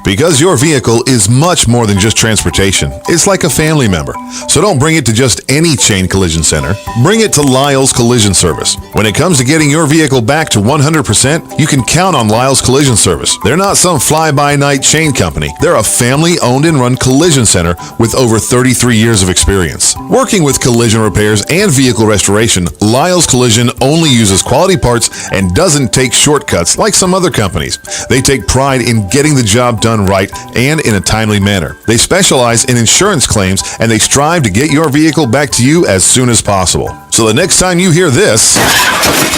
Because your vehicle is much more than just transportation. It's like a family member. So don't bring it to just any chain collision center. Bring it to Lyle's Collision Service. When it comes to getting your vehicle back to 100%, you can count on Lyle's Collision Service. They're not some fly-by-night chain company. They're a family-owned and run collision center with over 33 years of experience. Working with collision repairs and vehicle restoration, Lyle's Collision only uses quality parts and doesn't take shortcuts like some other companies. They take pride in getting the job done right and in a timely manner. They specialize in insurance claims and they strive to get your vehicle back to you as soon as possible. So the next time you hear this,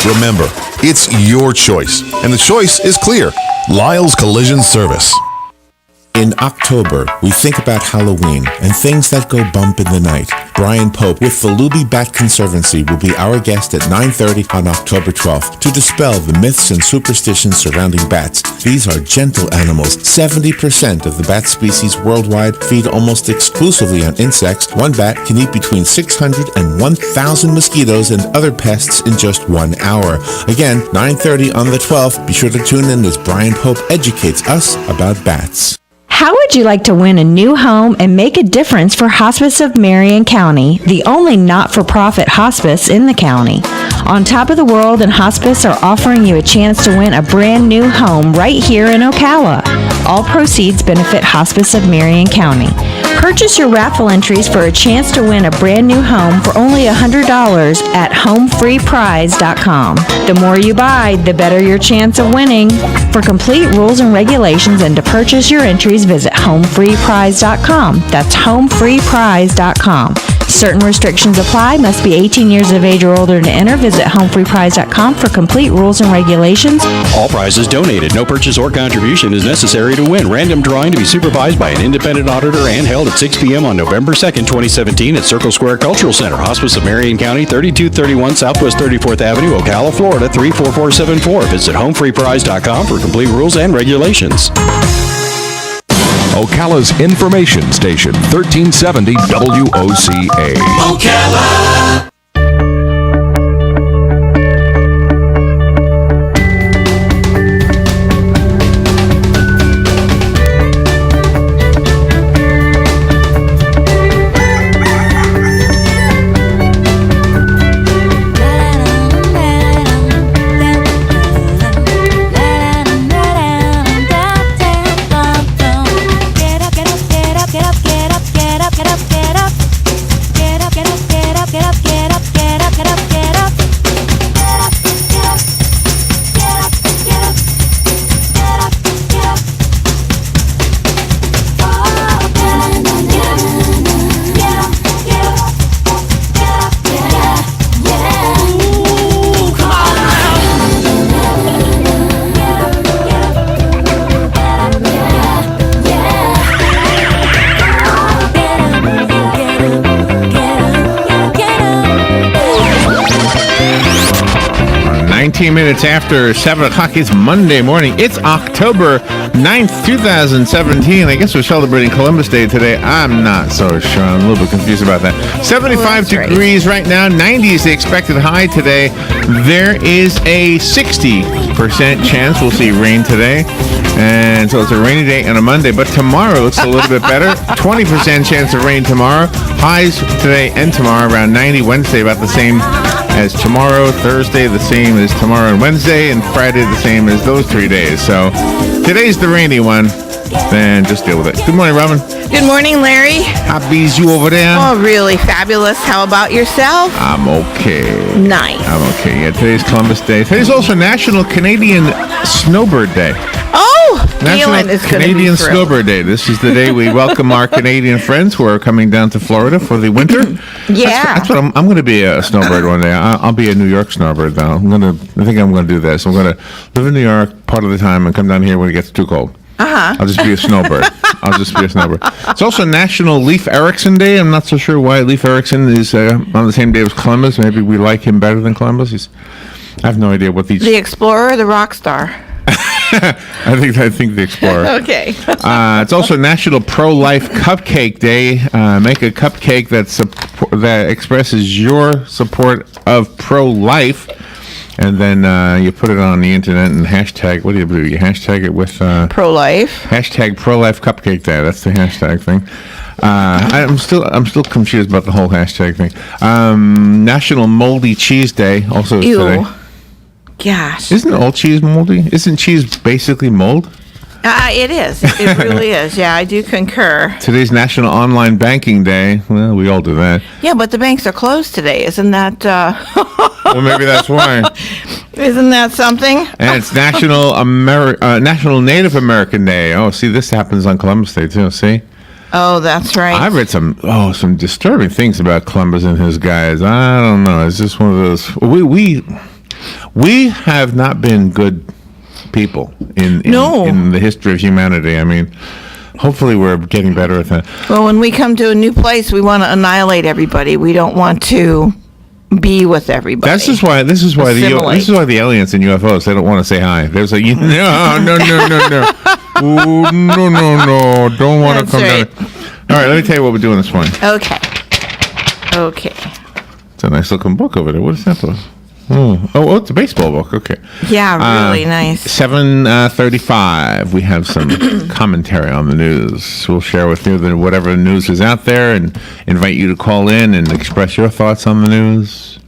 remember, it's your choice. And the choice is clear. Lyle's Collision Service. In October, we think about Halloween and things that go bump in the night. Brian Pope with the Luby Bat Conservancy will be our guest at 9:30 on October 12th to dispel the myths and superstitions surrounding bats. These are gentle animals. 70% of the bat species worldwide feed almost exclusively on insects. One bat can eat between 600 and 1,000 mosquitoes and other pests in just 1 hour. Again, 9:30 on the 12th. Be sure to tune in as Brian Pope educates us about bats. How would you like to win a new home and make a difference for Hospice of Marion County, the only not-for-profit hospice in the county? On Top of the World and Hospice are offering you a chance to win a brand new home right here in Ocala. All proceeds benefit Hospice of Marion County. Purchase your raffle entries for a chance to win a brand new home for only $100 at homefreeprize.com. The more you buy, the better your chance of winning. For complete rules and regulations and to purchase your entries, visit homefreeprize.com. That's homefreeprize.com. Certain restrictions apply. Must be 18 years of age or older to enter. Visit homefreeprize.com for complete rules and regulations. All prizes donated. No purchase or contribution is necessary to win. Random drawing to be supervised by an independent auditor and held at 6 p.m. on November 2nd, 2017 at Circle Square Cultural Center, Hospice of Marion County, 3231 Southwest 34th Avenue, Ocala, Florida, 34474. Visit homefreeprize.com for complete rules and regulations. Ocala's information station, 1370 WOCA. Ocala. 19 minutes after 7 o'clock. It's Monday morning. It's October 9th, 2017. I guess we're celebrating Columbus Day today. I'm not so sure. I'm a little bit confused about that. 75 degrees right now. 90 is the expected high today. There is a 60% chance we'll see rain today. And so it's a rainy day and a Monday. But tomorrow looks a little bit better. 20% chance of rain tomorrow. Highs today and tomorrow around 90. Wednesday about the same as tomorrow. Thursday the same as tomorrow and Wednesday. And Friday the same as those 3 days. So today's the rainy one. Then just deal with it. Good morning, Robin. Good morning, Larry. How bees you over there? Oh, really fabulous. How about yourself? I'm okay. Nice. I'm okay. Yeah, today's Columbus Day. Today's also National Canadian Snowbird Day. Oh, National Canadian Snowbird Day. This is the day we welcome our Canadian friends who are coming down to Florida for the winter. Yeah. That's what I'm going to be a snowbird one day. I'll be a New York snowbird though. I think I'm going to do this. I'm going to live in New York part of the time and come down here when it gets too cold. I'll just be a snowbird. It's also National Leif Erikson Day. I'm not so sure why Leif Erikson is on the same day as Columbus. Maybe we like him better than Columbus. I have no idea what these... The explorer or the rock star? I think the explorer. Okay. It's also National Pro-Life Cupcake Day. Make a cupcake that expresses your support of pro-life. and then you put it on the internet and hashtag. What do you do? You hashtag it with Pro-life. hashtag pro-life cupcake day. That's the hashtag thing. I'm still confused about the whole hashtag thing. National Moldy Cheese Day also is Ew. today. Gosh. Isn't all cheese moldy? Isn't cheese basically mold? It is. It really is. Yeah, I do concur. Today's National Online Banking Day. Well, we all do that. Yeah, but the banks are closed today. Isn't that Well, maybe that's why. isn't that something? And it's National Native American Day. Oh, see, this happens on Columbus Day too. See, Oh, that's right. I've read some disturbing things about Columbus and his guys. I don't know. It's just one of those. We have not been good people in the history of humanity. I mean, hopefully we're getting better at that. Well, when we come to a new place, we want to annihilate everybody. We don't want to be with everybody. This is why Assimilate. the aliens and UFOs, they don't want to say hi. They're like, no. Ooh, no. Don't want to That's come right. down. All right, let me tell you what we're doing this morning. Okay. It's a nice looking book over there. What is that book? Oh, it's a baseball book. Okay. Yeah, really nice. 7:35. We have some commentary on the news. We'll share with you whatever news is out there and invite you to call in and express your thoughts on the news.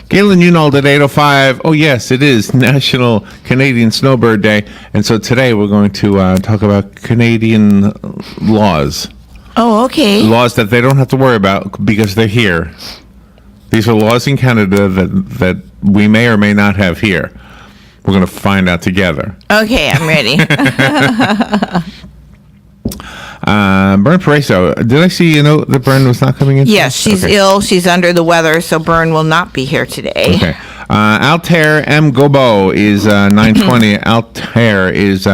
Galen Unald at 8:05. Oh, yes, it is National Canadian Snowbird Day. And so today we're going to talk about Canadian laws. Oh, okay. Laws that they don't have to worry about because they're here. These are laws in Canada that we may or may not have here. We're going to find out together. Okay, I'm ready. Bern Pareso, did I see that Bern was not coming in? Yes, she's Okay. ill. She's under the weather, so Bern will not be here today. Okay. Altair M. Gobo is 920. Altair is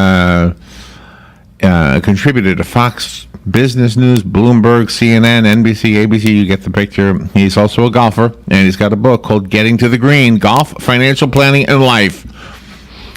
contributed to Fox Business News, Bloomberg, CNN, NBC, ABC. You get the picture. He's also a golfer, and he's got a book called Getting to the Green: Golf, Financial Planning, and Life.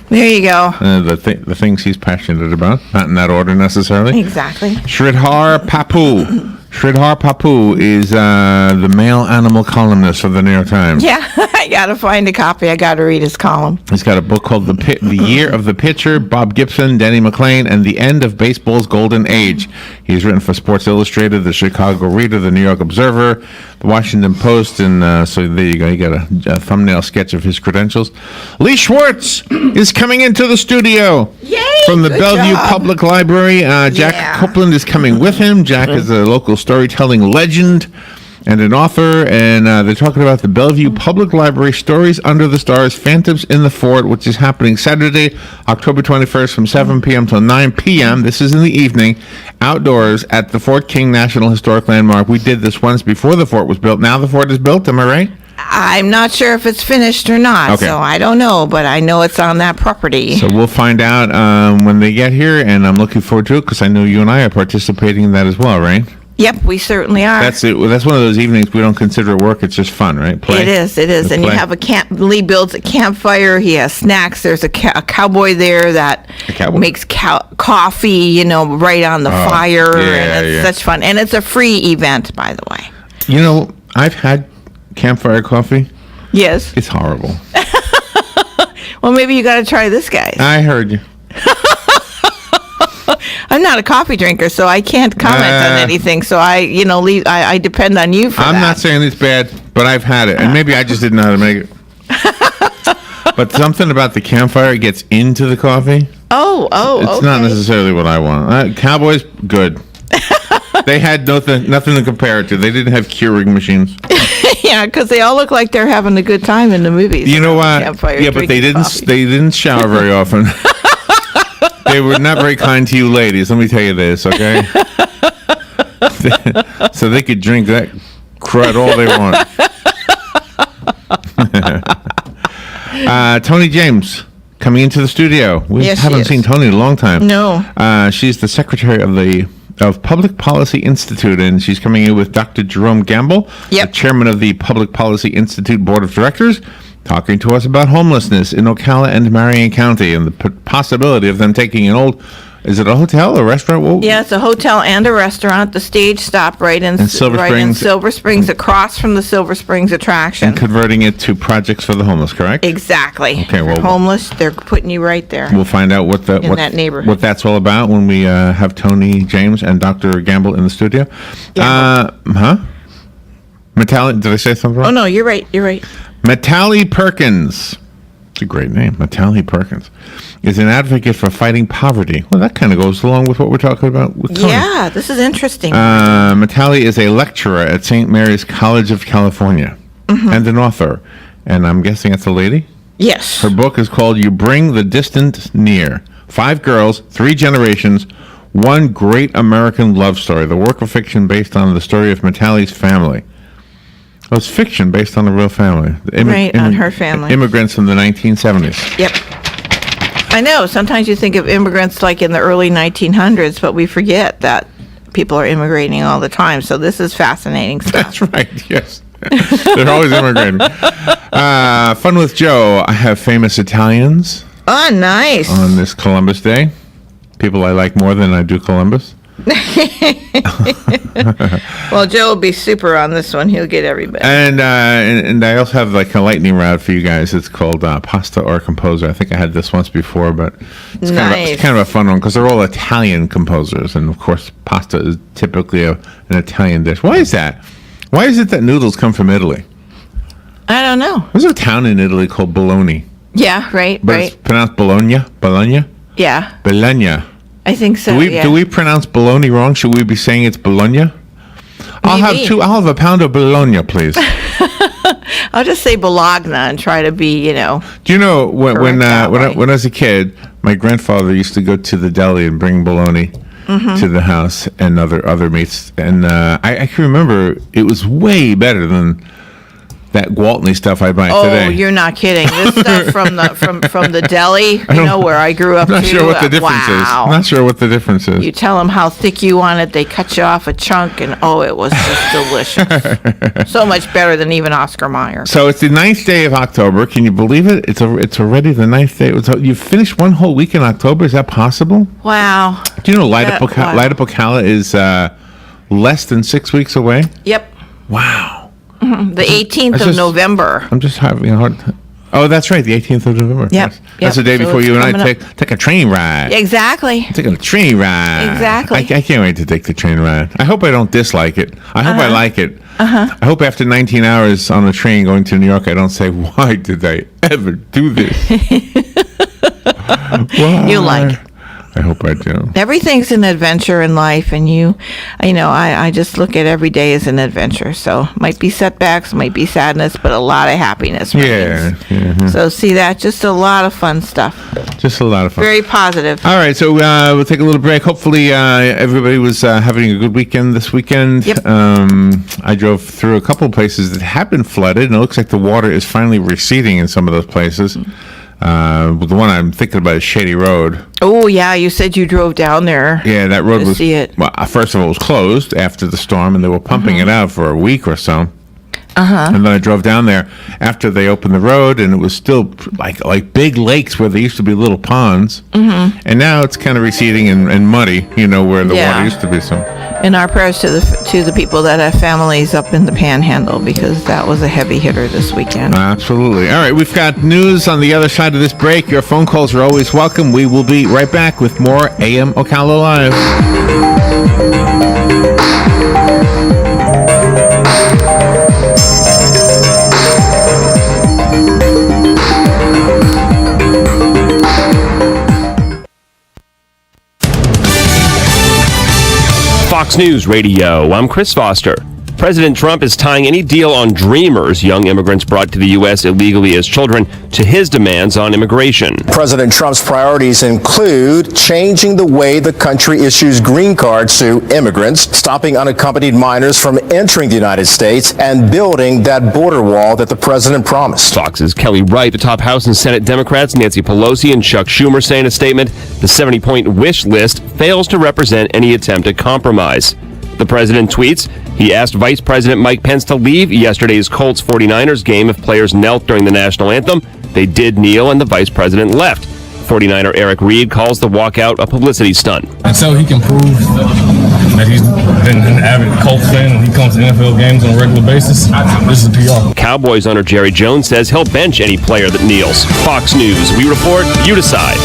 There you go. The things he's passionate about, not in that order necessarily. Exactly. Sridhar Papu. Sridhar Papu is the male animal columnist of the New York Times. Yeah, I got to find a copy. I got to read his column. He's got a book called The Year of the Pitcher, Bob Gibson, Denny McClain, and the End of Baseball's Golden Age. He's written for Sports Illustrated, the Chicago Reader, the New York Observer, the Washington Post, and so there you go. You got a thumbnail sketch of his credentials. Lee Schwartz is coming into the studio. Yay! From the Good Bellevue job. Public Library. Jack Yeah. Copeland is coming with him. Jack is a local storytelling legend and an author, and they're talking about the Bellevue Public Library Stories Under the Stars, Phantoms in the Fort, which is happening Saturday, October 21st from 7 p.m. till 9 p.m. This is in the evening, outdoors at the Fort King National Historic Landmark. We did this once before the fort was built. Now the fort is built, am I right? I'm not sure if it's finished or not, Okay. so I don't know, but I know it's on that property. So we'll find out when they get here, and I'm looking forward to it because I know you and I are participating in that as well, right? Yep, we certainly are. That's it. That's one of those evenings we don't consider it work. It's just fun, right? Play. It is. Just And you play. have a camp. Lee builds a campfire. He has snacks. There's a cowboy there that cowboy? makes coffee, right on the fire. And it's such fun. And it's a free event, by the way. I've had campfire coffee. Yes. It's horrible. Well, maybe you got to try this, guys. I heard you. I'm not a coffee drinker, so I can't comment on anything. So Lee, I depend on you for that. I'm not saying it's bad, but I've had it, and maybe I just didn't know how to make it. But something about the campfire gets into the coffee. Oh, It's not necessarily what I want. Cowboys, good. They had nothing to compare it to. They didn't have Keurig machines. Yeah, because they all look like they're having a good time in the movies. You know what? Campfire, Yeah, but they drinking didn't. coffee. They didn't shower very often. They were not very kind to you ladies. Let me tell you this, okay? So they could drink that crud all they want. Tony James coming into the studio. We Yes, she haven't is. seen Tony in a long time. No. She's the secretary of Public Policy Institute, and she's coming in with Dr. Jerome Gamble, Yep. the chairman of the Public Policy Institute Board of Directors, talking to us about homelessness in Ocala and Marion County and the possibility of them taking an old Is it a hotel or restaurant? Whoa. Yeah, it's a hotel and a restaurant. The stage stop right in Silver Springs, across from the Silver Springs attraction. And converting it to projects for the homeless, correct? Exactly. Okay, well, they're homeless, they're putting you right there. We'll find out what that neighborhood. what that's all about when we have Tony James and Dr. Gamble in the studio. Metalli, did I say something wrong? Oh, no, you're right. Metalli Perkins. It's a great name. Metalli Perkins is an advocate for fighting poverty. Well, that kind of goes along with what we're talking about with Tony. Yeah, this is interesting. Metalli is a lecturer at St. Mary's College of California and an author. And I'm guessing that's a lady? Yes. Her book is called You Bring the Distant Near. 5 girls, 3 generations, one great American love story. The work of fiction based on the story of Metalli's family. Oh, it's fiction based on a real family. On her family. Immigrants in the 1970s. Yep. I know. Sometimes you think of immigrants like in the early 1900s, but we forget that people are immigrating all the time. So this is fascinating stuff. That's right, yes. They're always immigrating. Fun with Joe. I have famous Italians. Oh, nice. On this Columbus Day. People I like more than I do Columbus. Well, Joe will be super on this one. He'll get everybody. And I also have like a lightning round for you guys. It's called Pasta or Composer. I think I had this once before, but it's kind of a fun one because they're all Italian composers, and of course, pasta is typically an Italian dish. Why is that? Why is it that noodles come from Italy? I don't know. There's a town in Italy called Bologna. Yeah, right. But it's pronounced Bologna. Bologna. Yeah. Bologna. I think so. Do we pronounce bologna wrong? Should we be saying it's Bologna? I'll have a pound of bologna, please. I'll just say Bologna and try to be, Do you know when I was a kid, my grandfather used to go to the deli and bring bologna to the house and other meats, and I can remember it was way better than that Gwaltney stuff I buy today. Oh, you're not kidding. This stuff from the deli, where I grew up. I'm not sure what the difference is. I'm not sure what the difference is. You tell them how thick you want it, they cut you off a chunk, and it was just delicious. So much better than even Oscar Mayer. So it's the 9th day of October. Can you believe it? It's already the 9th day. You finished one whole week in October. Is that possible? Wow. Do you know Light Up Ocala is less than 6 weeks away? Yep. Wow. The 18th of November. I'm just having a hard time. Oh, that's right, the 18th of November. Yep. Yes. That's the day before you and I take a train ride. Exactly. Taking a train ride. Exactly. I can't wait to take the train ride. I hope I don't dislike it. I hope I like it. I hope after 19 hours on the train going to New York, I don't say, why did I ever do this? You like it. I hope I do. Everything's an adventure in life, and I just look at every day as an adventure. So might be setbacks, might be sadness, but a lot of happiness. Yeah. So see that, just a lot of fun stuff. Just a lot of fun. Very positive. All right, so we'll take a little break. Hopefully, everybody was having a good weekend this weekend. Yep. I drove through a couple of places that have been flooded, and it looks like the water is finally receding in some of those places. The one I'm thinking about is Shady Road. Oh, yeah, you said you drove down there. Yeah, that road was. See it. Well, first of all, it was closed after the storm, and they were pumping it out for a week or so. And then I drove down there after they opened the road, and it was still like big lakes where there used to be little ponds. And now it's kind of receding and muddy, where the water used to be. So. And our prayers to the people that have families up in the Panhandle, because that was a heavy hitter this weekend. Absolutely. All right, we've got news on the other side of this break. Your phone calls are always welcome. We will be right back with more AM Ocala Live. Fox News Radio, I'm Chris Foster. President Trump is tying any deal on Dreamers, young immigrants brought to the U.S. illegally as children, to his demands on immigration. President Trump's priorities include changing the way the country issues green cards to immigrants, stopping unaccompanied minors from entering the United States, and building that border wall that the president promised. Fox's Kelly Wright, the top House and Senate Democrats, Nancy Pelosi and Chuck Schumer, say in a statement, the 70-point wish list fails to represent any attempt at compromise. The president tweets, he asked Vice President Mike Pence to leave yesterday's Colts 49ers game if players knelt during the national anthem. They did kneel and the vice president left. 49er Eric Reed calls the walkout a publicity stunt. Until he can prove that he's been an avid Colts fan and he comes to NFL games on a regular basis, this is PR. Cowboys owner Jerry Jones says he'll bench any player that kneels. Fox News, we report, you decide.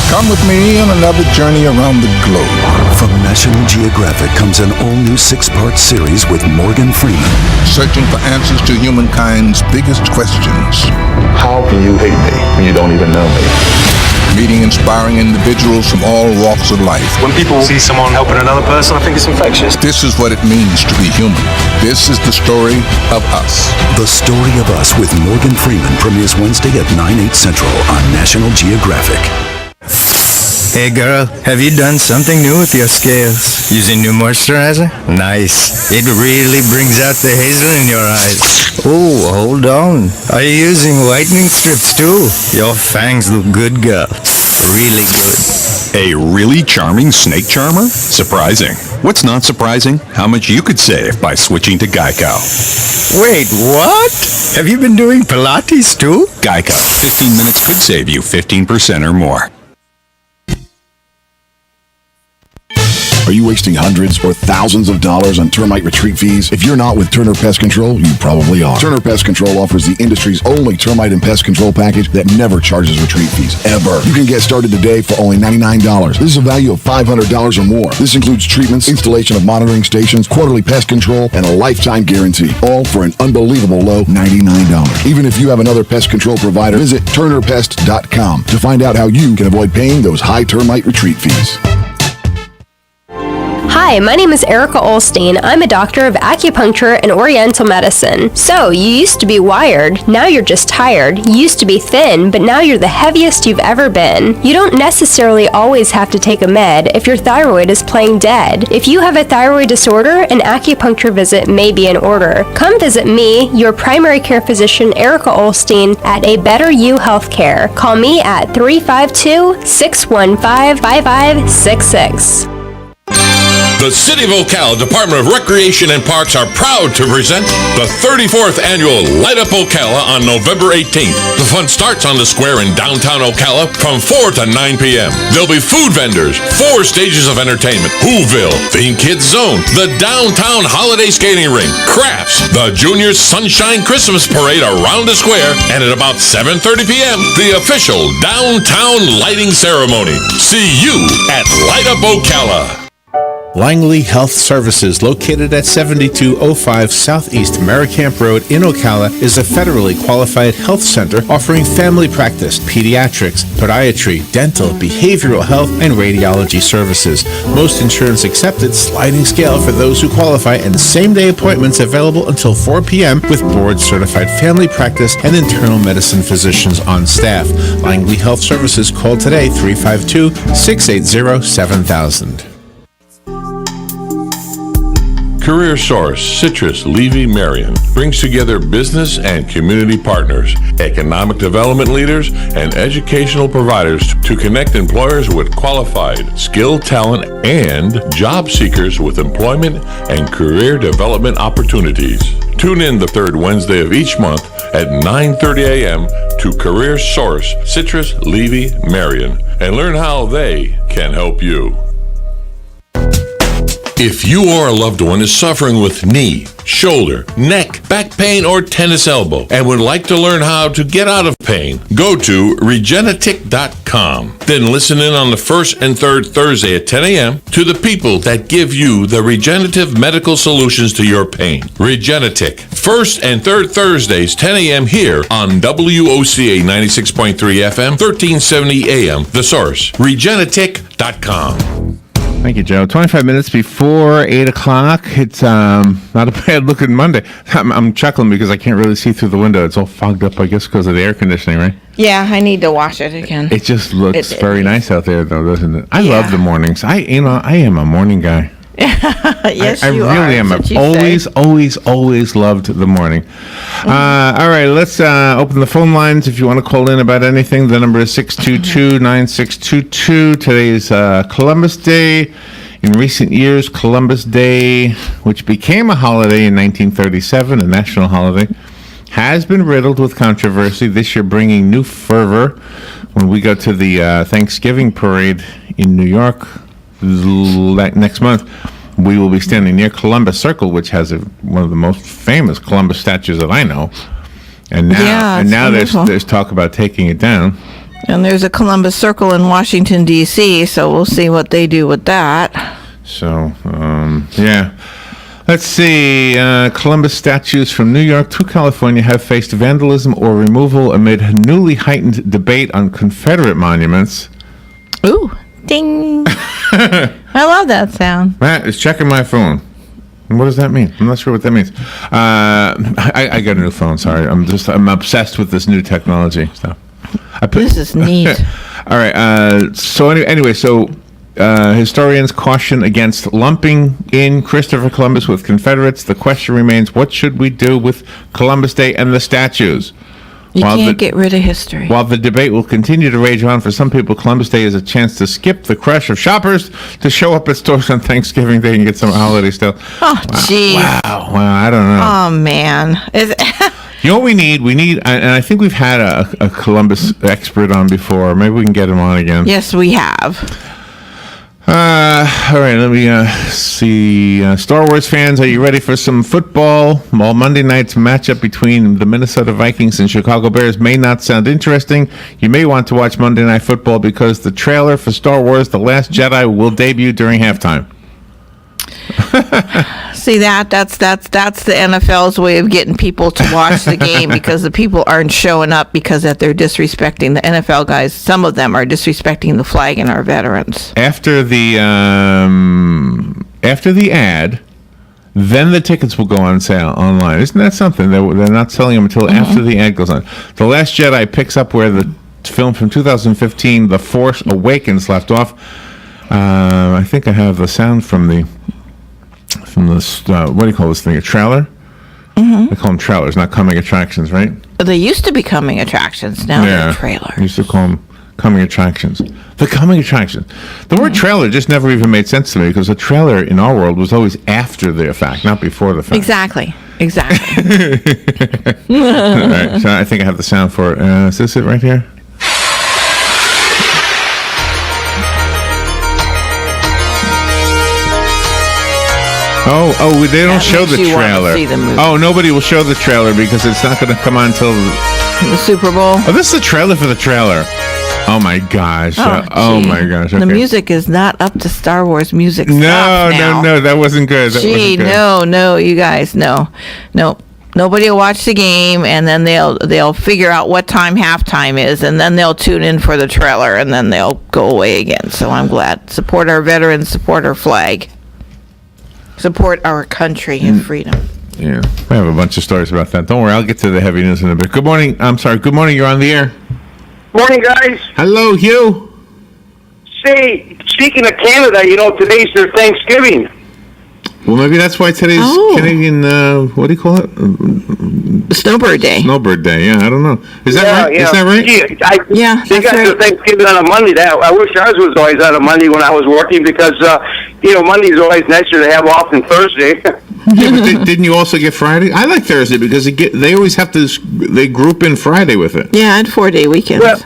Come with me on another journey around the globe. From National Geographic comes an all-new 6-part series with Morgan Freeman. Searching for answers to humankind's biggest questions. How can you hate me when you don't even know me? Meeting inspiring individuals from all walks of life. When people see someone helping another person, I think it's infectious. This is what it means to be human. This is the story of us. The Story of Us with Morgan Freeman premieres Wednesday at 9/8 Central on National Geographic. Hey girl, have you done something new with your scales? Using new moisturizer? Nice. It really brings out the hazel in your eyes. Oh, hold on. Are you using whitening strips too? Your fangs look good, girl. Really good. A really charming snake charmer? Surprising. What's not surprising? How much you could save by switching to Geico. Wait, what? Have you been doing Pilates too? Geico. 15 minutes could save you 15% or more. Are you wasting hundreds or thousands of dollars on termite retreat fees? If you're not with Turner Pest Control, you probably are. Turner Pest Control offers the industry's only termite and pest control package that never charges retreat fees, ever. You can get started today for only $99. This is a value of $500 or more. This includes treatments, installation of monitoring stations, quarterly pest control, and a lifetime guarantee, all for an unbelievable low $99. Even if you have another pest control provider, visit turnerpest.com to find out how you can avoid paying those high termite retreat fees. Hi, my name is Erica Olstein. I'm a doctor of acupuncture and oriental medicine. So, you used to be wired, now you're just tired. You used to be thin, but now you're the heaviest you've ever been. You don't necessarily always have to take a med if your thyroid is playing dead. If you have a thyroid disorder, an acupuncture visit may be in order. Come visit me, your primary care physician, Erica Olstein, at A Better You Healthcare. Call me at 352-615-5566. The City of Ocala Department of Recreation and Parks are proud to present the 34th annual Light Up Ocala on November 18th. The fun starts on the square in downtown Ocala from 4 to 9 p.m. There'll be food vendors, 4 stages of entertainment, Whoville, Theme Kids Zone, the Downtown Holiday Skating Rink, crafts, the Junior Sunshine Christmas Parade around the square, and at about 7:30 p.m., the official Downtown Lighting Ceremony. See you at Light Up Ocala. Langley Health Services, located at 7205 Southeast Merricamp Road in Ocala, is a federally qualified health center offering family practice, pediatrics, podiatry, dental, behavioral health, and radiology services. Most insurance accepted, sliding scale for those who qualify, and same-day appointments available until 4 p.m. with board-certified family practice and internal medicine physicians on staff. Langley Health Services, call today 352-680-7000. Career Source, Citrus, Levy, Marion brings together business and community partners, economic development leaders, and educational providers to connect employers with qualified, skilled talent and job seekers with employment and career development opportunities. Tune in the third Wednesday of each month at 9:30 a.m. to Career Source, Citrus, Levy, Marion, and learn how they can help you. If you or a loved one is suffering with knee, shoulder, neck, back pain, or tennis elbow and would like to learn how to get out of pain, go to Regenetic.com. Then listen in on the first and third Thursday at 10 a.m. to the people that give you the regenerative medical solutions to your pain. Regenetic. First and third Thursdays, 10 a.m. here on WOCA 96.3 FM, 1370 AM. The Source. Regenetic.com. Thank you, Joe. 25 minutes before 8 o'clock. It's not a bad-looking Monday. I'm chuckling because I can't really see through the window. It's all fogged up, I guess, because of the air conditioning, right? Yeah, I need to wash it again. It just looks very nice out there, though, doesn't it? I love the mornings. I am a morning guy. Yes, I you really are. am. I've always loved the morning. All right, let's open the phone lines. If you want to call in about anything, the number is 622-9622. Today's Columbus Day. In recent years, Columbus Day, which became a holiday in 1937, a national holiday, has been riddled with controversy, this year bringing new fervor when we go to the Thanksgiving parade in New York next month. We will be standing near Columbus Circle, which has one of the most famous Columbus statues that I know. And now there's talk about taking it down. And there's a Columbus Circle in Washington, D.C., so we'll see what they do with that. So, yeah. Let's see. Columbus statues from New York to California have faced vandalism or removal amid newly heightened debate on Confederate monuments. Ooh, ding. I love that sound. Matt is checking my phone. What does that mean? I'm not sure what that means. I got a new phone. Sorry, I'm obsessed with this new technology stuff. This is neat. All right. So anyway, historians caution against lumping in Christopher Columbus with Confederates. The question remains: what should we do with Columbus Day and the statues? You can't get rid of history. While the debate will continue to rage on, for some people, Columbus Day is a chance to skip the crush of shoppers to show up at stores on Thanksgiving Day and get some holiday stuff. Oh, geez. Wow. I don't know. Oh, man. You know what we need? And I think we've had a Columbus expert on before. Maybe we can get him on again. Yes, we have. All right, let me see. Star Wars fans, are you ready for some football? While Monday night's matchup between the Minnesota Vikings and Chicago Bears may not sound interesting, you may want to watch Monday Night Football because the trailer for Star Wars The Last Jedi will debut during halftime. See that's the NFL's way of getting people to watch the game because the people aren't showing up because that they're disrespecting the NFL guys. Some of them are disrespecting the flag and our veterans. After the ad, then the tickets will go on sale online. Isn't that something? They're not selling them until after the ad goes on. The Last Jedi picks up where the film from 2015, The Force Awakens, left off. I think I have the sound from this, what do you call this thing, a trailer? Mm-hmm. They call them trailers, not coming attractions, right? They used to be coming attractions, now they're trailers. They used to call them coming attractions. The coming attraction. The word trailer just never even made sense to me because a trailer in our world was always after the fact, not before the fact. Exactly. All right, so I think I have the sound for it. Is this it right here? Oh, they don't show the trailer. Oh, nobody will show the trailer because it's not going to come on until the Super Bowl. Oh, this is the trailer for the trailer. Oh my gosh. Oh my gosh. Okay. The music is not up to Star Wars music. No, that wasn't good. No, you guys, no. Nobody will watch the game, and then they'll figure out what time halftime is, and then they'll tune in for the trailer, and then they'll go away again. So I'm glad. Support our veterans, support our flag. Support our country and freedom. Yeah, I have a bunch of stories about that. Don't worry, I'll get to the heavy news in a bit. Good morning. Good morning. You're on the air. Morning, guys. Hello, Hugh. Say, speaking of Canada, today's their Thanksgiving. Well, maybe that's why today's Canadian, what do you call it? Snowbird Day. Snowbird Day, yeah, I don't know. Is that right? Yeah. Is that right? Yeah, they got their Thanksgiving on a Monday. I wish ours was always on a Monday when I was working because, Monday's always nicer to have off than Thursday. Yeah, but didn't you also get Friday? I like Thursday because they always have to, they group in Friday with it. Yeah, I had 4-day weekends. Well,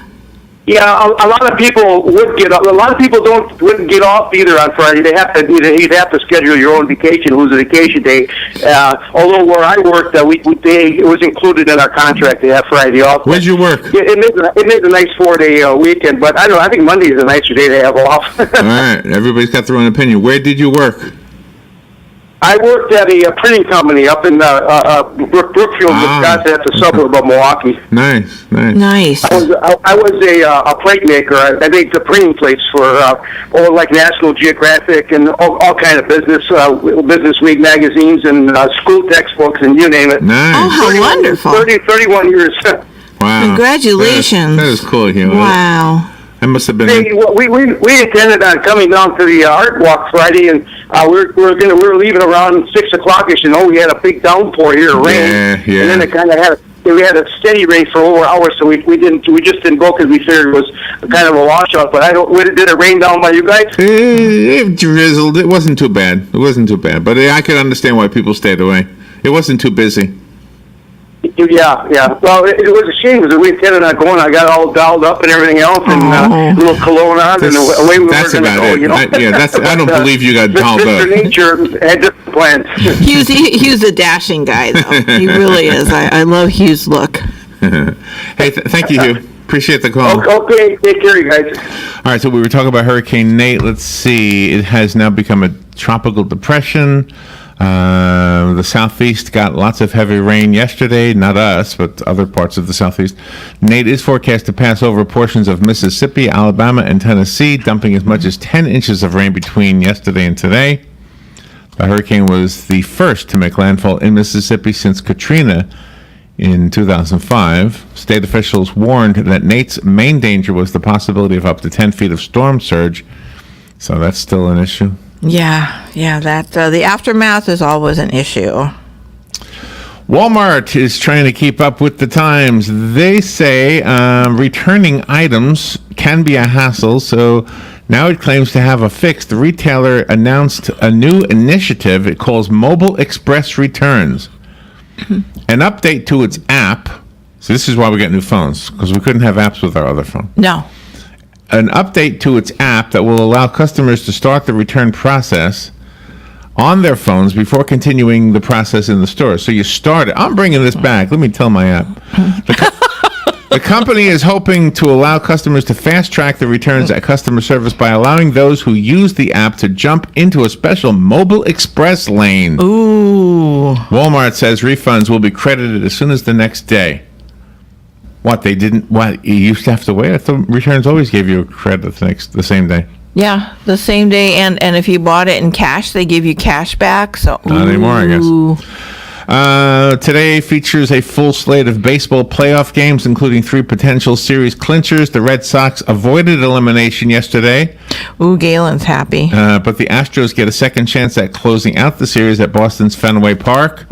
yeah, a lot of people would get off. A lot of people wouldn't get off either on Friday. You'd have to schedule your own vacation, lose a vacation day. Although where I worked, it was included in our contract to have Friday off. Where'd you work? It made a nice 4-day weekend, but I don't know. I think Monday is a nicer day to have off. All right, everybody's got their own opinion. Where did you work? I worked at a printing company up in Brookfield, Wisconsin, at the suburb of Milwaukee. Nice. I was a plate maker. I made the printing plates for like National Geographic and all kind of Business Week magazines and school textbooks and you name it. Nice. Oh, how wonderful. 31 years. Wow. Congratulations. That is cool, Hugh. Wow. That must have been. We intended on coming down to the Art Walk Friday, and we were leaving around 6:00ish. We had a big downpour here, rain, and then it kind of we had a steady rain for over hours, so we just didn't go because we figured it was kind of a washout. But did it rain down by you guys? It drizzled. It wasn't too bad. But I could understand why people stayed away. It wasn't too busy. Yeah. Well, it was a shame because we intended on going. I got all dolled up and everything else, and a little cologne on, and away we were going to go. You know? I don't believe you got dolled up. Mr. Nature had different plans. Hugh's a dashing guy, though. He really is. I love Hugh's look. Hey, thank you, Hugh. Appreciate the call. Okay, take care, you guys. All right, so we were talking about Hurricane Nate. Let's see. It has now become a tropical depression. The southeast got lots of heavy rain yesterday. Not us, but other parts of the southeast. Nate is forecast to pass over portions of Mississippi, Alabama, and Tennessee, dumping as much as 10 inches of rain between yesterday and today. The hurricane was the first to make landfall in Mississippi since Katrina in 2005. State officials warned that Nate's main danger was the possibility of up to 10 feet of storm surge. So that's still an issue. Yeah, that the aftermath is always an issue. Walmart is trying to keep up with the times. They say returning items can be a hassle, so now it claims to have a fix. The retailer announced a new initiative it calls Mobile Express Returns. An update to its app. So this is why we get new phones, because we couldn't have apps with our other phone. No. An update to its app that will allow customers to start the return process on their phones before continuing the process in the store. So you start it. I'm bringing this back. Let me tell my app. The company is hoping to allow customers to fast-track the returns at customer service by allowing those who use the app to jump into a special mobile express lane. Ooh. Walmart says refunds will be credited as soon as the next day. What, they didn't? What, you used to have to wait? I thought returns always gave you a credit the same day. Yeah, the same day, and if you bought it in cash, they give you cash back. So not anymore, I guess. Today features a full slate of baseball playoff games, including 3 potential series clinchers. The Red Sox avoided elimination yesterday. Ooh, Galen's happy. But the Astros get a second chance at closing out the series at Boston's Fenway Park.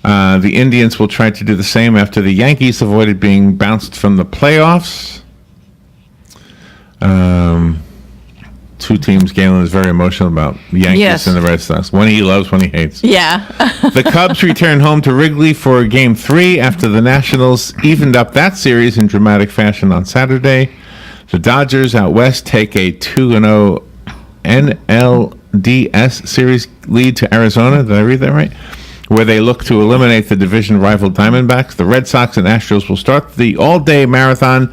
The Indians will try to do the same after the Yankees avoided being bounced from the playoffs. 2 teams Galen is very emotional about, the Yankees and the Red Sox. One he loves, one he hates. Yeah. The Cubs return home to Wrigley for Game 3 after the Nationals evened up that series in dramatic fashion on Saturday. The Dodgers out west take a 2-0 NLDS series lead to Arizona. Did I read that right? Where they look to eliminate the division rival Diamondbacks. The Red Sox and Astros will start the all-day marathon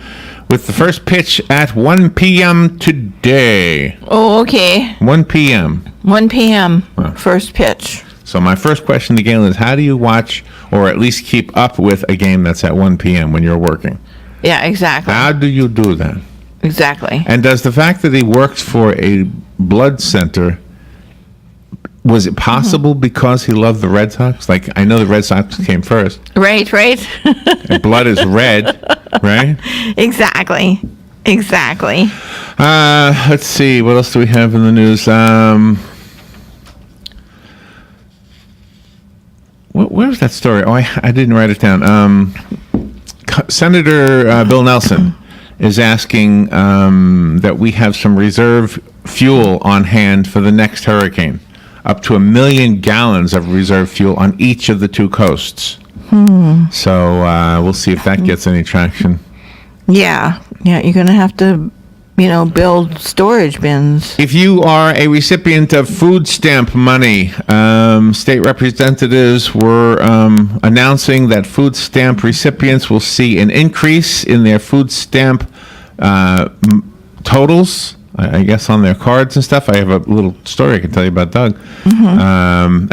with the first pitch at 1 p.m. today. Oh, okay. 1 p.m. 1 p.m. First pitch. So my first question to Galen is, how do you watch or at least keep up with a game that's at 1 p.m. when you're working? Yeah, exactly. How do you do that? Exactly. And does the fact that he works for a blood center, was it possible because he loved the Red Sox? Like, I know the Red Sox came first. Right. Blood is red, right? Exactly. Let's see. What else do we have in the news? Where's that story? Oh, I didn't write it down. Senator Bill Nelson is asking that we have some reserve fuel on hand for the next hurricane. Up to 1 million gallons of reserve fuel on each of the 2 coasts. So we'll see if that gets any traction. Yeah, you're going to have to, build storage bins. If you are a recipient of food stamp money, state representatives were announcing that food stamp recipients will see an increase in their food stamp totals, I guess, on their cards and stuff. I have a little story I can tell you about Doug.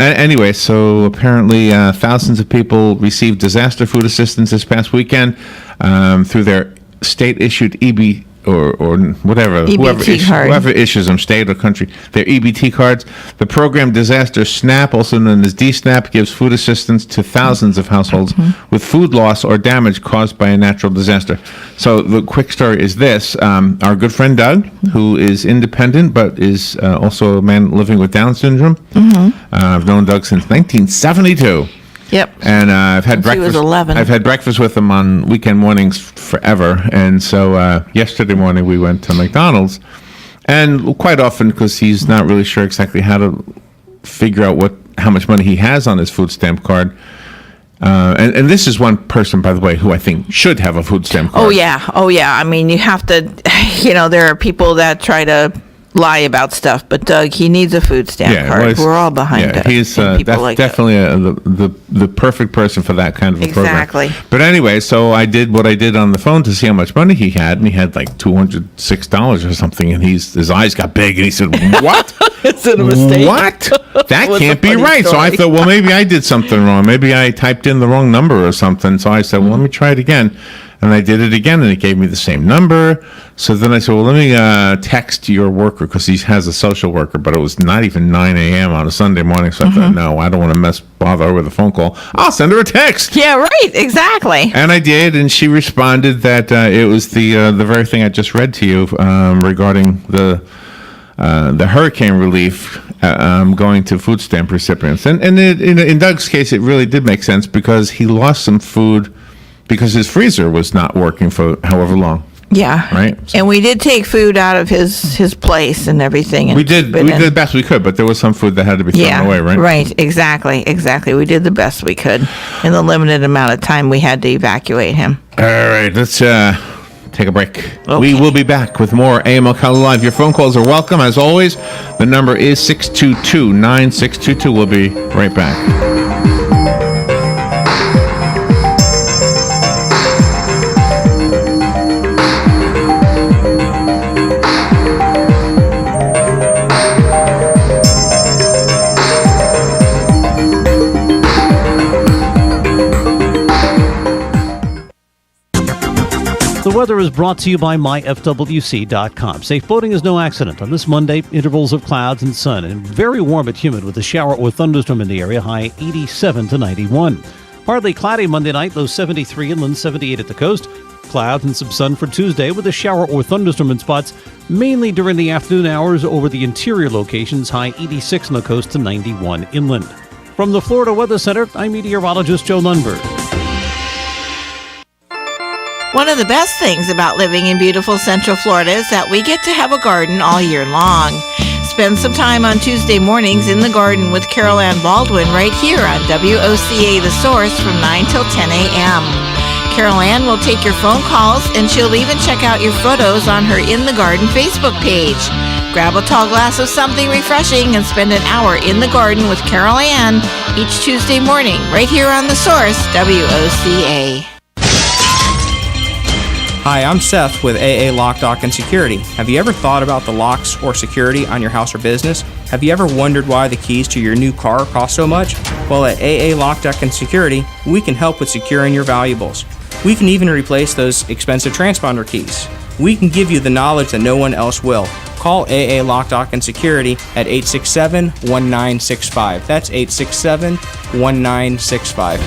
Anyway, so apparently thousands of people received disaster food assistance this past weekend through their state-issued EB or whatever, whoever issues them, state or country, their EBT cards. The program Disaster SNAP, also known as DSNAP, gives food assistance to thousands of households with food loss or damage caused by a natural disaster. So the quick story is this. Our good friend Doug, who is independent but is also a man living with Down syndrome. I've known Doug since 1972. Yep. And I've had breakfast. He was 11. I've had breakfast with him on weekend mornings forever. And so yesterday morning we went to McDonald's, and quite often, because he's not really sure exactly how to figure out how much money he has on his food stamp card, And this is one person, by the way, who I think should have a food stamp card. Oh yeah. I mean, you have to. There are people that try to lie about stuff, but Doug, he needs a food stamp card. We're all behind Doug. He's definitely the perfect person for that kind of a program. Exactly. But anyway, so I did what I did on the phone to see how much money he had, and he had like $206 or something, and his eyes got big, and he said, "What? It's a mistake. What? That can't be right." So I thought, well, maybe I did something wrong. Maybe I typed in the wrong number or something. So I said, well, let me try it again. And I did it again, and it gave me the same number. So then I said, well, let me text your worker, because he has a social worker, but it was not even 9 a.m. on a Sunday morning. So I thought, no, I don't want to bother her with a phone call. I'll send her a text. Yeah, right, exactly. And I did, and she responded that it was the very thing I just read to you regarding the hurricane relief going to food stamp recipients. And in Doug's case, it really did make sense, because he lost some food because his freezer was not working for however long. Yeah. Right? So. And we did take food out of his place and everything. And we did the best we could, but there was some food that had to be thrown away, right? Right, exactly. We did the best we could in the limited amount of time we had to evacuate him. All right, let's take a break. Okay. We will be back with more AM Ocala Live. Your phone calls are welcome, as always. The number is 622-9622. We'll be right back. The weather is brought to you by myfwc.com. Safe boating is no accident. On this Monday, intervals of clouds and sun, and very warm but humid with a shower or thunderstorm in the area, high 87 to 91. Partly cloudy Monday night, low 73 inland, 78 at the coast. Clouds and some sun for Tuesday with a shower or thunderstorm in spots, mainly during the afternoon hours over the interior locations, high 86 on the coast to 91 inland. From the Florida Weather Center, I'm meteorologist Joe Lundberg. One of the best things about living in beautiful Central Florida is that we get to have a garden all year long. Spend some time on Tuesday mornings in the garden with Carol Ann Baldwin right here on WOCA The Source from 9 till 10 a.m. Carol Ann will take your phone calls, and she'll even check out your photos on her In the Garden Facebook page. Grab a tall glass of something refreshing and spend an hour in the garden with Carol Ann each Tuesday morning right here on The Source, WOCA. Hi, I'm Seth with AA Lock, Dock, and Security. Have you ever thought about the locks or security on your house or business? Have you ever wondered why the keys to your new car cost so much? Well, at AA Lock, Dock, and Security, we can help with securing your valuables. We can even replace those expensive transponder keys. We can give you the knowledge that no one else will. Call AA Lock, Dock, and Security at 867-1965. That's 867-1965.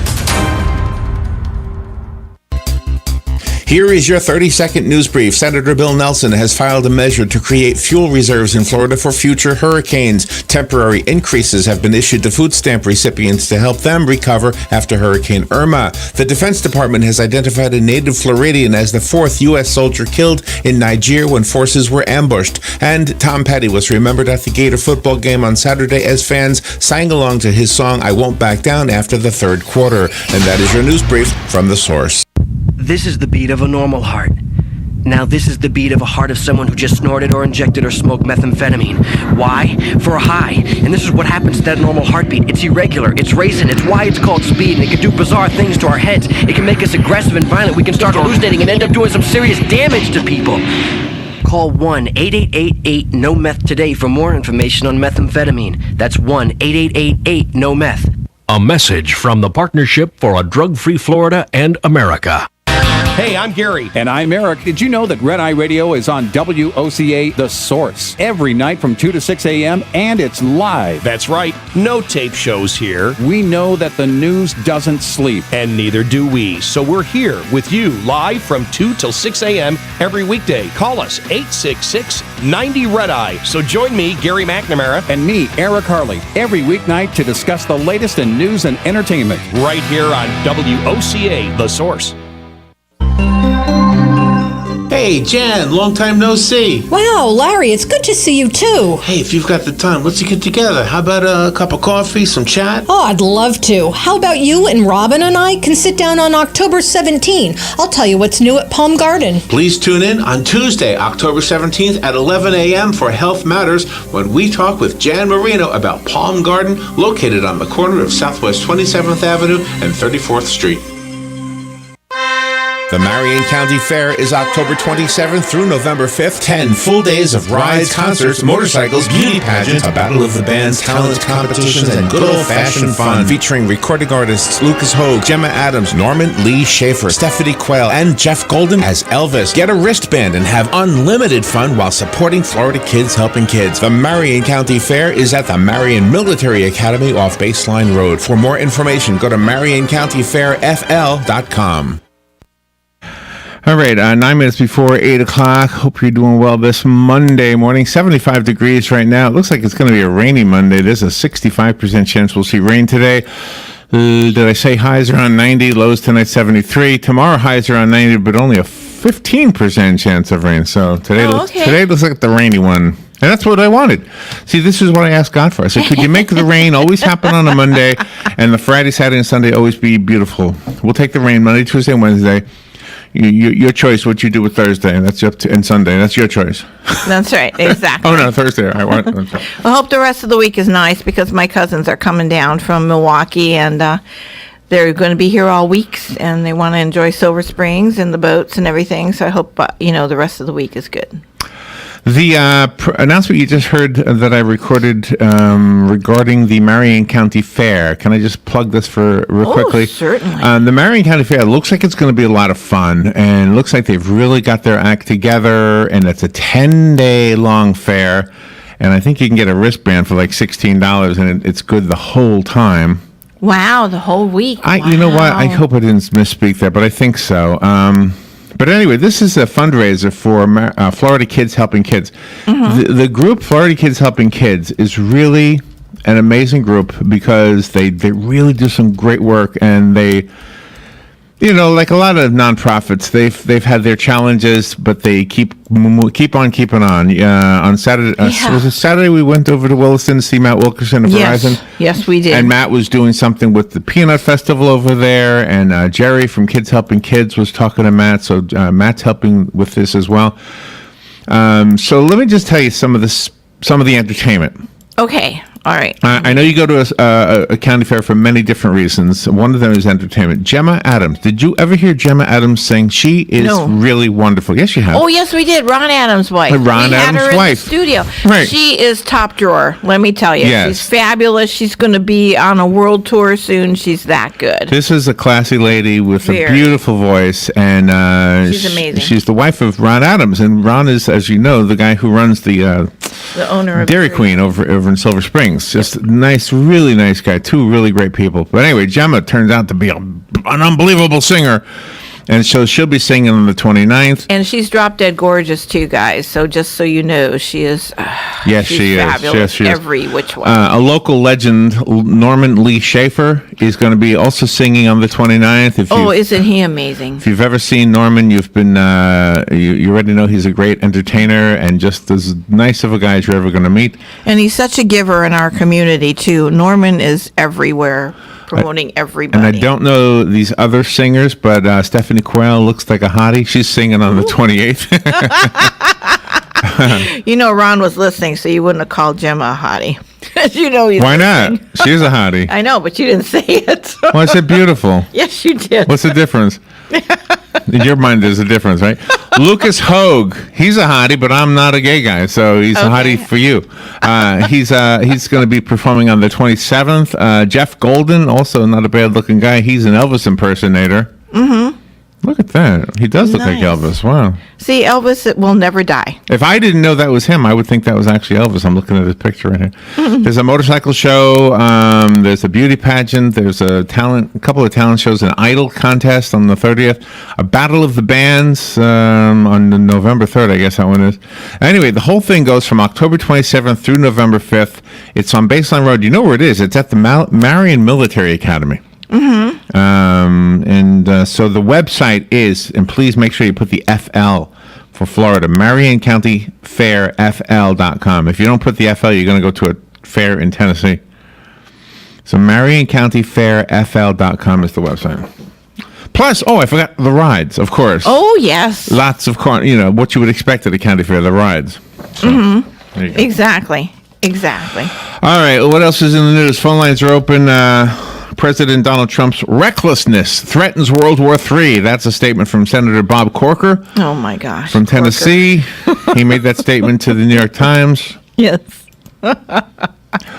Here is your 30-second news brief. Senator Bill Nelson has filed a measure to create fuel reserves in Florida for future hurricanes. Temporary increases have been issued to food stamp recipients to help them recover after Hurricane Irma. The Defense Department has identified a native Floridian as the 4th U.S. soldier killed in Niger when forces were ambushed. And Tom Petty was remembered at the Gator football game on Saturday as fans sang along to his song, I Won't Back Down, after the third quarter. And that is your news brief from The Source. This is the beat of a normal heart. Now this is the beat of a heart of someone who just snorted or injected or smoked methamphetamine. Why? For a high. And this is what happens to that normal heartbeat. It's irregular, it's racing, it's why it's called speed, and it can do bizarre things to our heads. It can make us aggressive and violent. We can start hallucinating and end up doing some serious damage to people. Call 1-888-8-NO-METH today for more information on methamphetamine. That's 1-888-8-NO-METH. A message from the Partnership for a Drug-Free Florida and America. Hey, I'm Gary. And I'm Eric. Did you know that Red Eye Radio is on WOCA The Source every night from 2 to 6 a.m. and it's live? That's right. No tape shows here. We know that the news doesn't sleep. And neither do we. So we're here with you live from 2 till 6 a.m. every weekday. Call us 866-90-RED-EYE. So join me, Gary McNamara. And me, Eric Harley, every weeknight to discuss the latest in news and entertainment. Right here on WOCA The Source. Hey, Jan, long time no see. Wow, Larry, it's good to see you too. Hey, if you've got the time, let's get together. How about a cup of coffee, some chat? Oh, I'd love to. How about you and Robin and I can sit down on October 17? I'll tell you what's new at Palm Garden. Please tune in on Tuesday, October 17th at 11 a.m. for Health Matters when we talk with Jan Marino about Palm Garden, located on the corner of Southwest 27th Avenue and 34th Street. The Marion County Fair is October 27th through November 5th. 10 full days of rides, concerts, motorcycles, beauty pageants, a battle of the bands, talent competitions, and good old-fashioned fun. Featuring recording artists Lucas Hogue, Gemma Adams, Norman Lee Schaefer, Stephanie Quayle, and Jeff Golden as Elvis. Get a wristband and have unlimited fun while supporting Florida Kids Helping Kids. The Marion County Fair is at the Marion Military Academy off Baseline Road. For more information, go to MarionCountyFairFL.com. All right, 9 minutes before 8 o'clock. Hope you're doing well this Monday morning. 75 degrees right now. It looks like it's going to be a rainy Monday. There's a 65% chance we'll see rain today. Did I say highs are on 90, lows tonight 73? Tomorrow highs are on 90, but only a 15% chance of rain. So today looks like the rainy one. And that's what I wanted. See, this is what I asked God for. I said, could you make the rain always happen on a Monday and the Friday, Saturday, and Sunday always be beautiful? We'll take the rain Monday, Tuesday, and Wednesday. Your choice what you do with Thursday, and that's up to, and Sunday. That's your choice. That's right, exactly. Oh, no, Thursday. I hope the rest of the week is nice because my cousins are coming down from Milwaukee, and they're going to be here all week, and they want to enjoy Silver Springs and the boats and everything. So I hope, the rest of the week is good. The announcement you just heard that I recorded regarding the Marion County Fair. Can I just plug this for real quickly? Certainly. The Marion County Fair looks like it's going to be a lot of fun, and it looks like they've really got their act together, and it's a 10-day long fair, and I think you can get a wristband for like $16, and it's good the whole time. Wow, the whole week. You know what? I hope I didn't misspeak there, but I think so. But anyway, this is a fundraiser for Florida Kids Helping Kids. Mm-hmm. The group Florida Kids Helping Kids is really an amazing group because they really do some great work, and they, like a lot of nonprofits, they've had their challenges, but they keep on keeping on. On Saturday, was it Saturday? We went over to Williston to see Matt Wilkerson of Verizon. Yes, we did. And Matt was doing something with the Peanut Festival over there, and Jerry from Kids Helping Kids was talking to Matt. So Matt's helping with this as well. So let me just tell you some of the entertainment. Okay. All right. I know you go to a county fair for many different reasons. One of them is entertainment. Gemma Adams. Did you ever hear Gemma Adams sing? She is really wonderful. Yes, you have. Oh, yes, we did. Ron Adams' wife. Ron Adams' wife. In the studio. Right. She is top drawer, let me tell you. Yes. She's fabulous. She's going to be on a world tour soon. She's that good. This is a classy lady with a beautiful voice, and she's amazing. She's the wife of Ron Adams, and Ron is, as you know, the guy who runs the owner of Dairy Queen over in Silver Springs. Just nice, really nice guy. Two really great people. But anyway, Gemma turns out to be an unbelievable singer. And so she'll be singing on the 29th. And she's drop dead gorgeous too, guys. So just so you know, she is. Yes, she's fabulous. Yes, she is. Every which way. A local legend, Norman Lee Schaefer, is going to be also singing on the 29th. Isn't he amazing? If you've ever seen Norman, you've been you already know he's a great entertainer and just as nice of a guy as you're ever going to meet. And he's such a giver in our community too. Norman is everywhere, promoting everybody. And I don't know these other singers, but Stephanie Quayle looks like a hottie. She's singing on the 28th. Ron was listening, so you wouldn't have called Gemma a hottie. Why not? She's a hottie. I know, but you didn't say it. Well, I said beautiful. Yes, you did. What's the difference? In your mind, there's a difference, right? Lucas Hogue, he's a hottie, but I'm not a gay guy, so he's a hottie for you. He's going to be performing on the 27th. Jeff Golden, also not a bad-looking guy. He's an Elvis impersonator. Mm-hmm. Look at that. He does look like Elvis. Wow. See, Elvis will never die. If I didn't know that was him, I would think that was actually Elvis. I'm looking at his picture right here. There's a motorcycle show. There's a beauty pageant. There's a couple of talent shows, an idol contest on the 30th, a battle of the bands on November 3rd, I guess that one is. Anyway, the whole thing goes from October 27th through November 5th. It's on Baseline Road. You know where it is. It's at the Marion Military Academy. Mm-hmm. So the website is, and please make sure you put the FL for Florida. Marion County Fair FL.com. If you don't put the FL, you're going to go to a fair in Tennessee. So Marion County Fair FL.com is the website. Plus, I forgot the rides, of course. Oh, yes. Lots of, what you would expect at a county fair, the rides. So, there you go. Exactly. All right, what else is in the news? Phone lines are open. President Donald Trump's recklessness threatens World War III. That's a statement from Senator Bob Corker. Oh, my gosh. From Tennessee. He made that statement to the New York Times. Yes.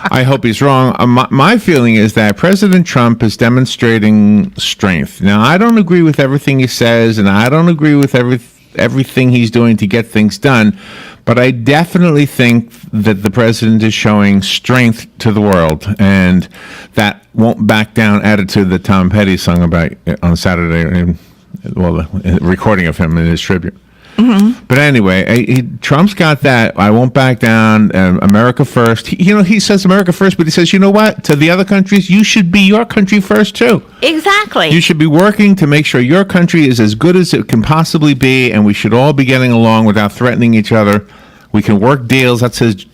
I hope he's wrong. My feeling is that President Trump is demonstrating strength. Now, I don't agree with everything he says, and I don't agree with everything he's doing to get things done, but I definitely think that the president is showing strength to the world, and that won't back down attitude that Tom Petty sung about on Saturday, the recording of him in his tribute. Mm-hmm. But anyway, Trump's got that. I won't back down. America first. He says America first, but he says, you know what? To the other countries, you should be your country first too. Exactly. You should be working to make sure your country is as good as it can possibly be, and we should all be getting along without threatening each other. We can work deals. That's his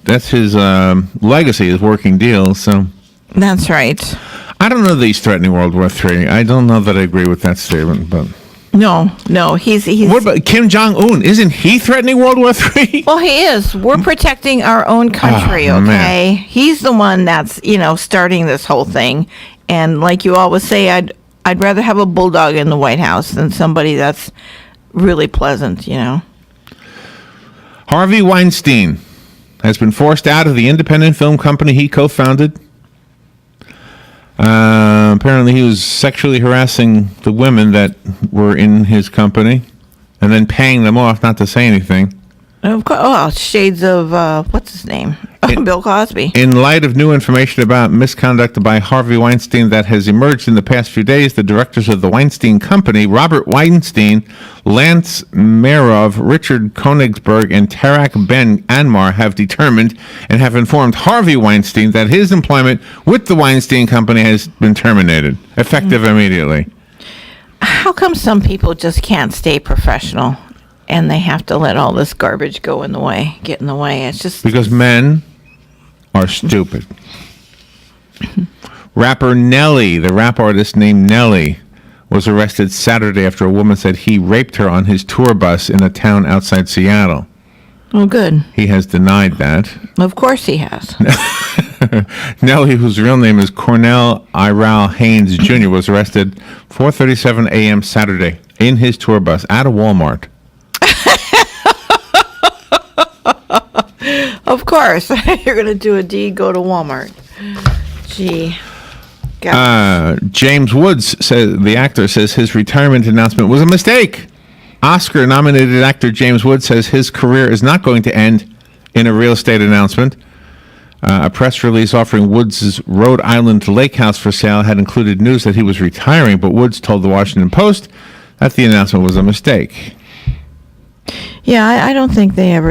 legacy, is working deals. So that's right. I don't know that he's threatening World War III. I don't know that I agree with that statement, but. No, he's. What about Kim Jong-un? Isn't he threatening World War III? Well, he is. We're protecting our own country, okay? Man. He's the one that's, starting this whole thing. And like you always say, I'd rather have a bulldog in the White House than somebody that's really pleasant, Harvey Weinstein has been forced out of the independent film company he co-founded. Apparently he was sexually harassing the women that were in his company and then paying them off not to say anything. Of course, shades of, what's his name? Bill Cosby. In light of new information about misconduct by Harvey Weinstein that has emerged in the past few days, the directors of the Weinstein Company, Robert Weinstein, Lance Marov, Richard Konigsberg, and Tarak Ben Anmar, have determined and have informed Harvey Weinstein that his employment with the Weinstein Company has been terminated, effective immediately. How come some people just can't stay professional? And they have to let all this garbage get in the way. It's just because men are stupid. Rapper Nelly, the rap artist named Nelly, was arrested Saturday after a woman said he raped her on his tour bus in a town outside Seattle. Oh, good. He has denied that. Of course he has. Nelly, whose real name is Cornell Iral Haynes Jr., was arrested 4:37 a.m. Saturday in his tour bus at a Walmart. Of course. You're going to do a deed, go to Walmart. Gee. James Woods, the actor, says his retirement announcement was a mistake. Oscar-nominated actor James Woods says his career is not going to end in a real estate announcement. A press release offering Woods' Rhode Island lake house for sale had included news that he was retiring, but Woods told the Washington Post that the announcement was a mistake. Yeah, I don't think they ever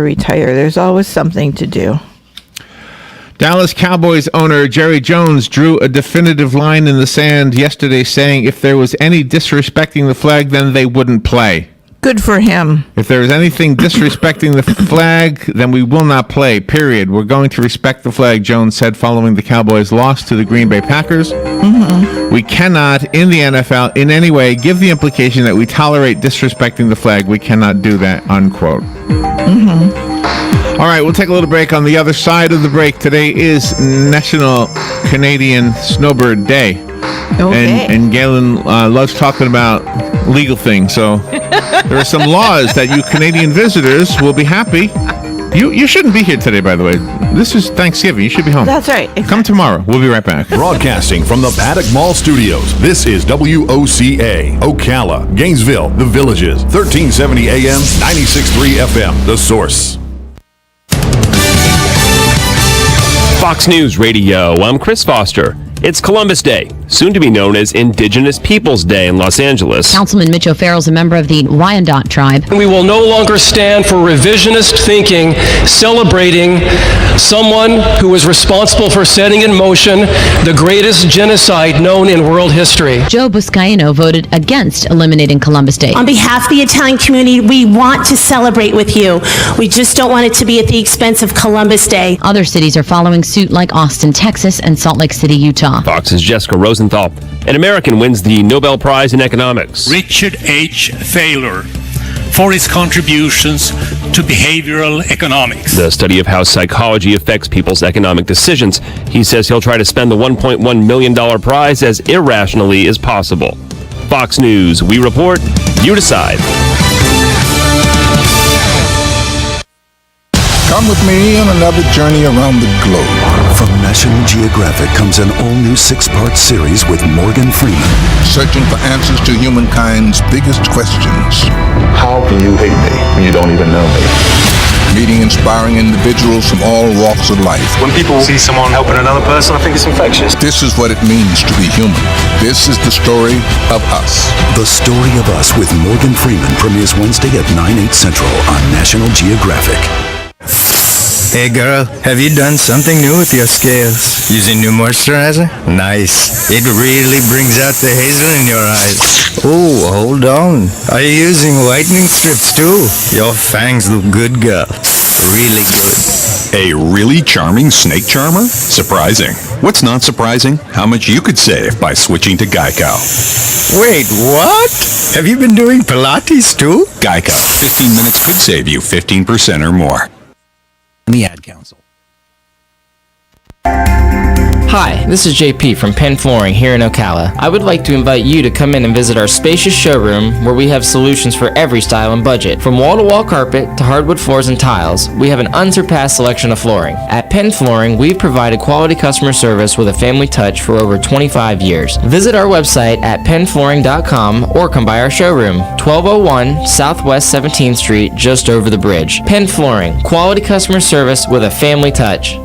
retire. There's always something to do. Dallas Cowboys owner Jerry Jones drew a definitive line in the sand yesterday, saying if there was any disrespecting the flag, then they wouldn't play. Good for him. If there is anything disrespecting the flag, then we will not play, period. We're going to respect the flag, Jones said following the Cowboys' loss to the Green Bay Packers. Mm-hmm. We cannot, in the NFL, in any way, give the implication that we tolerate disrespecting the flag. We cannot do that, unquote. Mm-hmm. All right, we'll take a little break. On the other side of the break, today is National Canadian Snowbird Day. Okay. And Galen loves talking about legal things, so there are some laws that you Canadian visitors will be happy. You shouldn't be here today, by the way. This is Thanksgiving. You should be home. That's right. Exactly. Come tomorrow. We'll be right back. Broadcasting from the Paddock Mall Studios, this is WOCA, Ocala, Gainesville, The Villages, 1370 AM, 96.3 FM, The Source. Fox News Radio, I'm Chris Foster. It's Columbus Day. soon to be known as Indigenous Peoples Day in Los Angeles. Councilman Mitch O'Farrell is a member of the Wyandot tribe. We will no longer stand for revisionist thinking, celebrating someone who was responsible for setting in motion the greatest genocide known in world history. Joe Buscaino voted against eliminating Columbus Day. On behalf of the Italian community, we want to celebrate with you. We just don't want it to be at the expense of Columbus Day. Other cities are following suit like Austin, Texas, and Salt Lake City, Utah. Fox's Jessica Rosenthal. An American wins the Nobel Prize in Economics. Richard H. Thaler for his contributions to behavioral economics. The study of how psychology affects people's economic decisions. He says he'll try to spend the $1.1 million prize as irrationally as possible. Fox News, we report, you decide. Come with me on another journey around the globe. From National Geographic comes an all-new 6-part series with Morgan Freeman. Searching for answers to humankind's biggest questions. How can you hate me when you don't even know me? Meeting inspiring individuals from all walks of life. When people see someone helping another person, I think it's infectious. This is what it means to be human. This is the story of us. The Story of Us with Morgan Freeman premieres Wednesday at 9/8 Central on National Geographic. Hey girl, have you done something new with your scales? Using new moisturizer? Nice. It really brings out the hazel in your eyes. Oh, hold on. Are you using whitening strips too? Your fangs look good, girl. Really good. A really charming snake charmer? Surprising. What's not surprising? How much you could save by switching to Geico. Wait, what? Have you been doing Pilates too? Geico. 15 minutes could save you 15% or more. The Ad Council. Hi, this is JP from Penn Flooring here in Ocala. I would like to invite you to come in and visit our spacious showroom where we have solutions for every style and budget. From wall-to-wall carpet to hardwood floors and tiles, we have an unsurpassed selection of flooring. At Penn Flooring, we've provided quality customer service with a family touch for over 25 years. Visit our website at pennflooring.com or come by our showroom, 1201 Southwest 17th Street, just over the bridge. Penn Flooring, quality customer service with a family touch.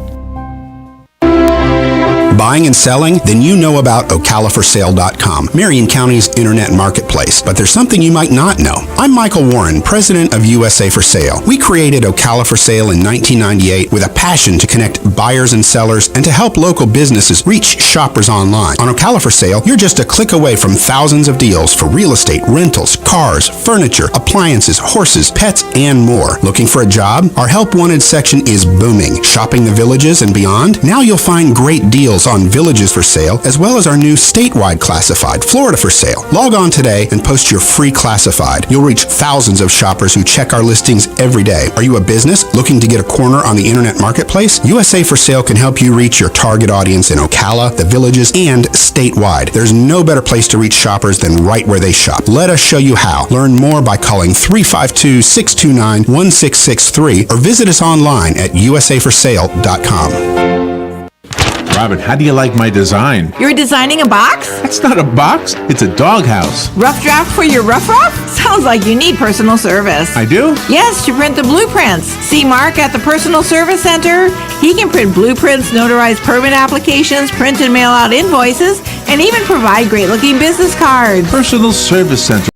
Buying and selling? Then you know about OcalaForSale.com, Marion County's internet marketplace. But there's something you might not know. I'm Michael Warren, president of USA for Sale. We created Ocala for Sale in 1998 with a passion to connect buyers and sellers and to help local businesses reach shoppers online. On Ocala for Sale, you're just a click away from thousands of deals for real estate, rentals, cars, furniture, appliances, horses, pets, and more. Looking for a job? Our Help Wanted section is booming. Shopping the villages and beyond? Now you'll find great deals on Villages for Sale, as well as our new statewide classified, Florida for Sale. Log on today and post your free classified. You'll reach thousands of shoppers who check our listings every day. Are you a business looking to get a corner on the internet marketplace? USA for Sale can help you reach your target audience in Ocala, the Villages, and statewide. There's no better place to reach shoppers than right where they shop. Let us show you how. Learn more by calling 352-629-1663 or visit us online at usaforsale.com. Robin, how do you like my design? You're designing a box? That's not a box. It's a doghouse. Rough draft for your rough? Sounds like you need personal service. I do? Yes, to print the blueprints. See Mark at the Personal Service Center. He can print blueprints, notarize permit applications, print and mail out invoices, and even provide great-looking business cards. Personal Service Center.